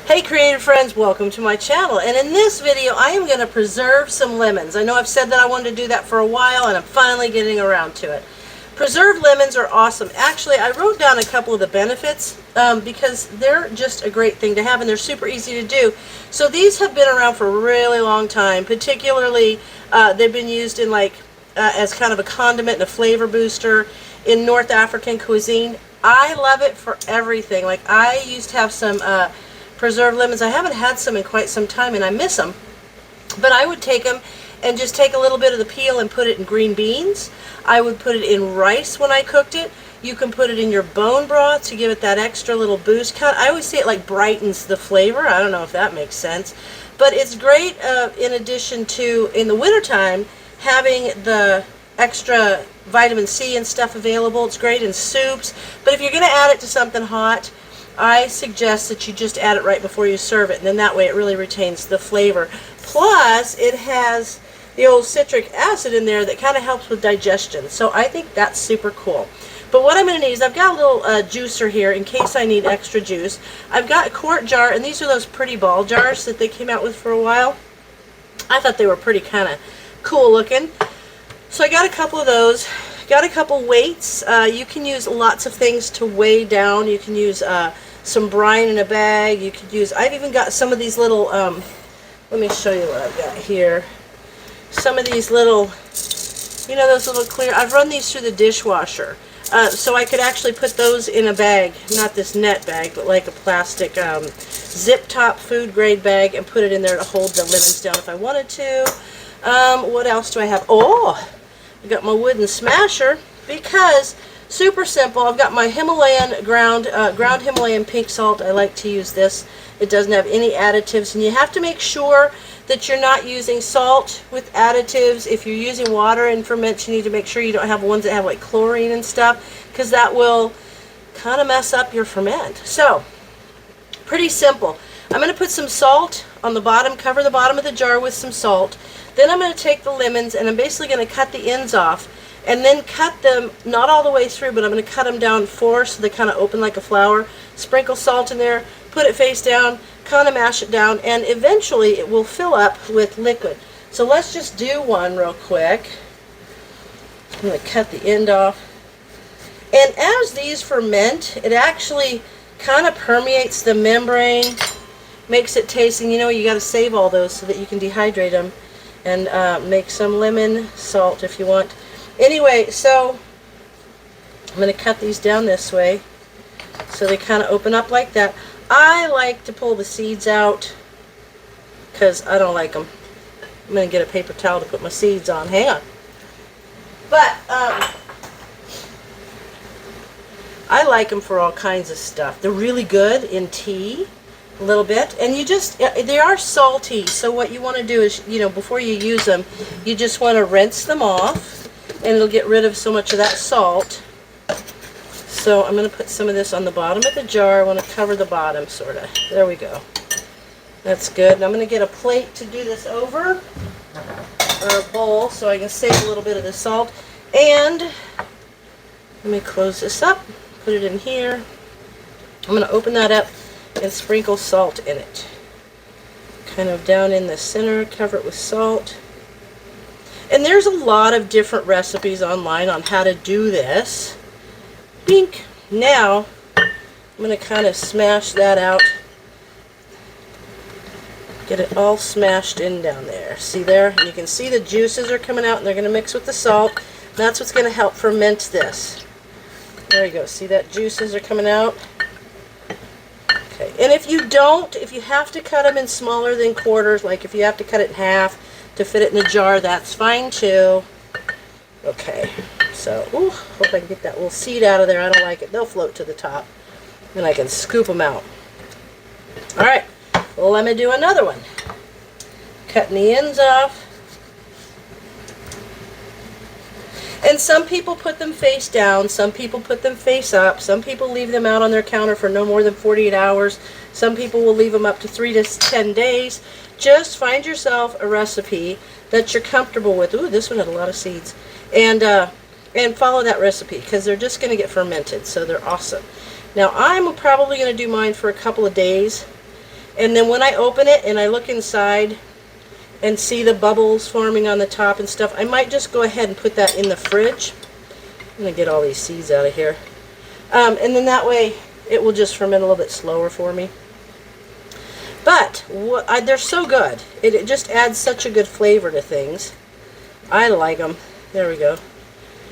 Hey creative friends, welcome to my channel, and in this video I am going to preserve some lemons. I know I've said that I wanted to do that for a while and I'm finally getting around to it. Preserved lemons are awesome. Actually, I wrote down a couple of the benefits because they're just a great thing to have and they're super easy to do. So these have been around for a really long time. Particularly they've been used in as kind of a condiment and a flavor booster in North African cuisine. I love it for everything. Like I used to have some preserved lemons. I haven't had some in quite some time and I miss them. But I would take them and just take a little bit of the peel and put it in green beans. I would put it in rice when I cooked it. You can put it in your bone broth to give it that extra little boost. I always say it like brightens the flavor. I don't know if that makes sense. But it's great in addition to, in the wintertime, having the extra vitamin C and stuff available. It's great in soups. But if you're going to add it to something hot, I suggest that you just add it right before you serve it, and then that way it really retains the flavor. Plus, it has the old citric acid in there that kind of helps with digestion, so I think that's super cool. But what I'm going to need is I've got a little juicer here in case I need extra juice. I've got a quart jar, and these are those pretty ball jars that they came out with for a while. I thought they were pretty kind of cool looking. So I got a couple of those. Got a couple weights. You can use lots of things to weigh down. You can use some brine in a bag. You could use, I've even got some of these little, let me show you what I've got here. Some of these little, you know, those little clear, I've run these through the dishwasher. So I could actually put those in a bag, not this net bag, but like a plastic zip top food grade bag, and put it in there to hold the lemons down if I wanted to. What else do I have? Oh, I got my wooden smasher because super simple. I've got my Himalayan ground Himalayan pink salt. I like to use this. It doesn't have any additives, and you have to make sure that you're not using salt with additives. If you're using water in ferments, you need to make sure you don't have ones that have like chlorine and stuff, because that will kind of mess up your ferment. So, pretty simple. I'm going to put some salt on the bottom, cover the bottom of the jar with some salt. Then I'm going to take the lemons and I'm basically going to cut the ends off, and then cut them, not all the way through, but I'm going to cut them down 4 so they kind of open like a flower. Sprinkle salt in there, put it face down, kind of mash it down, and eventually it will fill up with liquid. So let's just do one real quick. I'm going to cut the end off. And as these ferment, it actually kind of permeates the membrane, makes it taste, and you know, you got to save all those so that you can dehydrate them and make some lemon salt if you want. Anyway, so I'm going to cut these down this way so they kind of open up like that. I like to pull the seeds out because I don't like them. I'm going to get a paper towel to put my seeds on. Hang on. But I like them for all kinds of stuff. They're really good in tea, a little bit, and you just, they are salty, so what you want to do is, you know, before you use them, you just want to rinse them off, and it'll get rid of so much of that salt. So I'm going to put some of this on the bottom of the jar. I want to cover the bottom, sort of. There we go. That's good. And I'm going to get a plate to do this over, or a bowl, so I can save a little bit of the salt. And let me close this up, put it in here. I'm going to open that up and sprinkle salt in it. Kind of down in the center, cover it with salt. And there's a lot of different recipes online on how to do this. Bink. Now, I'm going to kind of smash that out. Get it all smashed in down there. See there? And you can see the juices are coming out and they're going to mix with the salt. That's what's going to help ferment this. There you go. See that juices are coming out? Okay. And if you have to cut them in smaller than quarters, like if you have to cut it in half to fit it in the jar, that's fine too. Okay. So, hope I can get that little seed out of there. I don't like it. They'll float to the top. And I can scoop them out. Alright, well, let me do another one. Cutting the ends off. And some people put them face down. Some people put them face up. Some people leave them out on their counter for no more than 48 hours. Some people will leave them up to 3 to 10 days. Just find yourself a recipe that you're comfortable with. Ooh, this one had a lot of seeds. And follow that recipe because they're just going to get fermented, so they're awesome. Now I'm probably going to do mine for a couple of days, And then when I open it and I look inside and see the bubbles forming on the top and stuff, I might just go ahead and put that in the fridge. I'm going to get all these seeds out of here. And then that way it will just ferment a little bit slower for me. But they're so good. It just adds such a good flavor to things. I like them. There we go.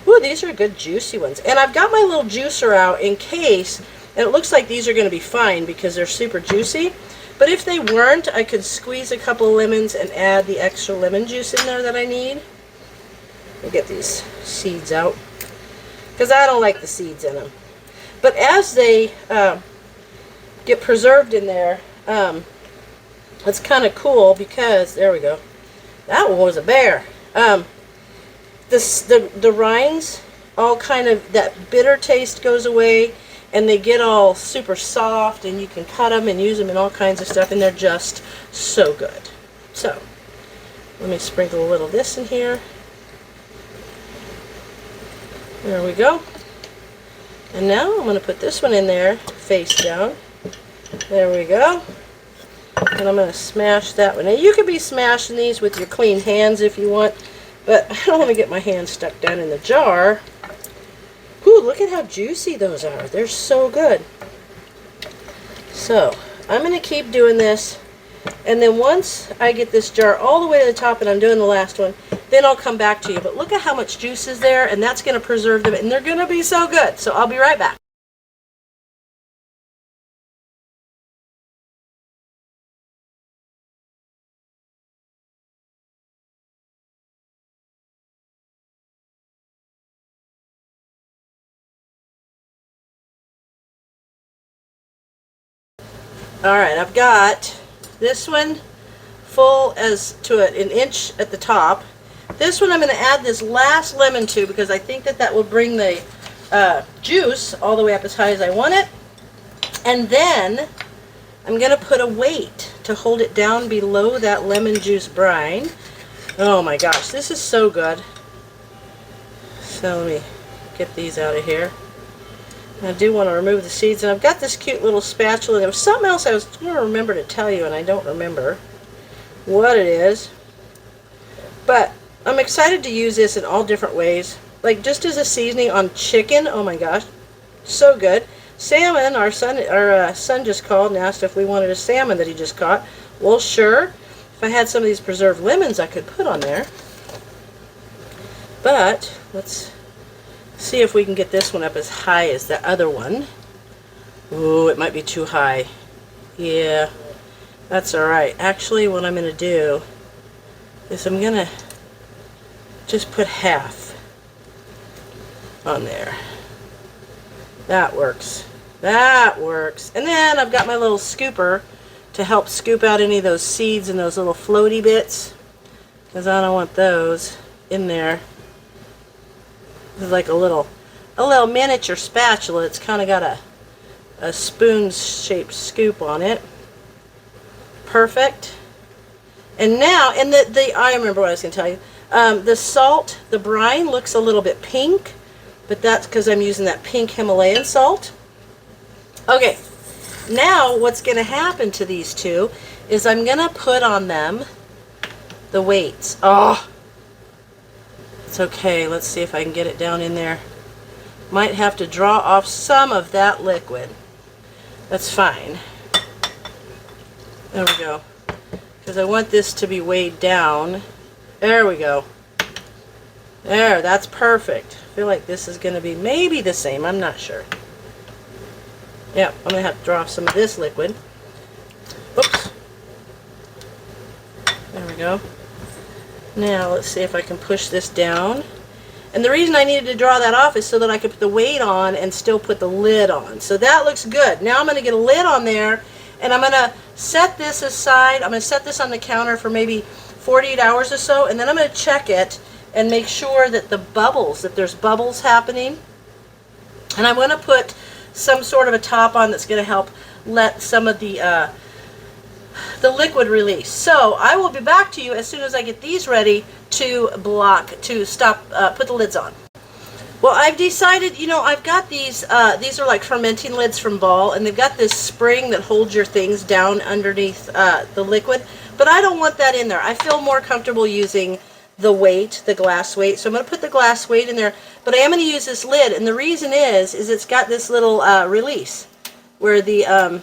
Ooh, these are good juicy ones. And I've got my little juicer out in case, and it looks like these are going to be fine because they're super juicy. But if they weren't, I could squeeze a couple of lemons and add the extra lemon juice in there that I need. Let me get these seeds out, because I don't like the seeds in them. But as they get preserved in there, it's kind of cool because, there we go. That one was a bear. The rinds, all kind of, that bitter taste goes away, and they get all super soft, and you can cut them and use them in all kinds of stuff, and they're just so good. So, let me sprinkle a little of this in here. There we go. And now I'm going to put this one in there, face down. There we go. And I'm going to smash that one. Now, you could be smashing these with your clean hands if you want, but I don't want to get my hand stuck down in the jar. Ooh, look at how juicy those are. They're so good. So, I'm going to keep doing this, and then once I get this jar all the way to the top and I'm doing the last one, then I'll come back to you. But look at how much juice is there, and that's going to preserve them, and they're going to be so good. So, I'll be right back. Alright, I've got this one full as to an inch at the top. This one I'm going to add this last lemon to because I think that will bring the juice all the way up as high as I want it. And then I'm going to put a weight to hold it down below that lemon juice brine. Oh my gosh, this is so good. So let me get these out of here. I do want to remove the seeds, and I've got this cute little spatula. There was something else I was going to remember to tell you, and I don't remember what it is. But I'm excited to use this in all different ways. Like just as a seasoning on chicken. Oh my gosh, so good. Salmon, our son just called and asked if we wanted a salmon that he just caught. Well, sure. If I had some of these preserved lemons I could put on there. But let's see if we can get this one up as high as the other one. Ooh, it might be too high. Yeah, that's alright. Actually, what I'm going to do is I'm going to just put half on there. That works. That works. And then I've got my little scooper to help scoop out any of those seeds and those little floaty bits, because I don't want those in there. It's like a little miniature spatula. It's kind of got a spoon-shaped scoop on it. Perfect. And now, and I remember what I was going to tell you. The salt, the brine looks a little bit pink, but that's because I'm using that pink Himalayan salt. Okay, now what's going to happen to these two is I'm going to put on them the weights. Oh, it's okay. Let's see if I can get it down in there. Might have to draw off some of that liquid. That's fine. There we go. Because I want this to be weighed down. There we go. There, that's perfect. I feel like this is going to be maybe the same. I'm not sure. Yep, I'm going to have to draw off some of this liquid. Oops. There we go. Now, let's see if I can push this down. And the reason I needed to draw that off is so that I could put the weight on and still put the lid on. So that looks good. Now I'm going to get a lid on there, and I'm going to set this aside. I'm going to set this on the counter for maybe 48 hours or so, and then I'm going to check it and make sure that that there's bubbles happening. And I'm going to put some sort of a top on that's going to help let some of the liquid release. So I will be back to you as soon as I get these ready to put the lids on. Well, I've decided, you know, I've got these are like fermenting lids from Ball, and they've got this spring that holds your things down underneath the liquid, but I don't want that in there. I feel more comfortable using the weight, the glass weight, so I'm going to put the glass weight in there, but I am going to use this lid, and the reason is it's got this little release where the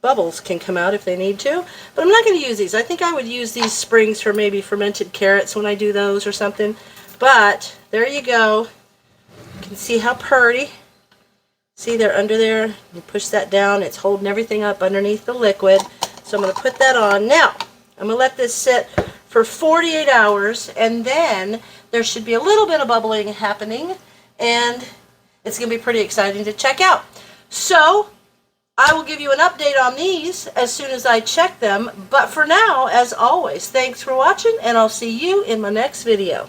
bubbles can come out if they need to, but I'm not going to use these. I think I would use these springs for maybe fermented carrots when I do those or something. But there you go. You can see how pretty. See, they're under there. You push that down. It's holding everything up underneath the liquid. So I'm going to put that on. Now, I'm going to let this sit for 48 hours, and then there should be a little bit of bubbling happening, and it's going to be pretty exciting to check out. So I will give you an update on these as soon as I check them. But for now, as always, thanks for watching, and I'll see you in my next video.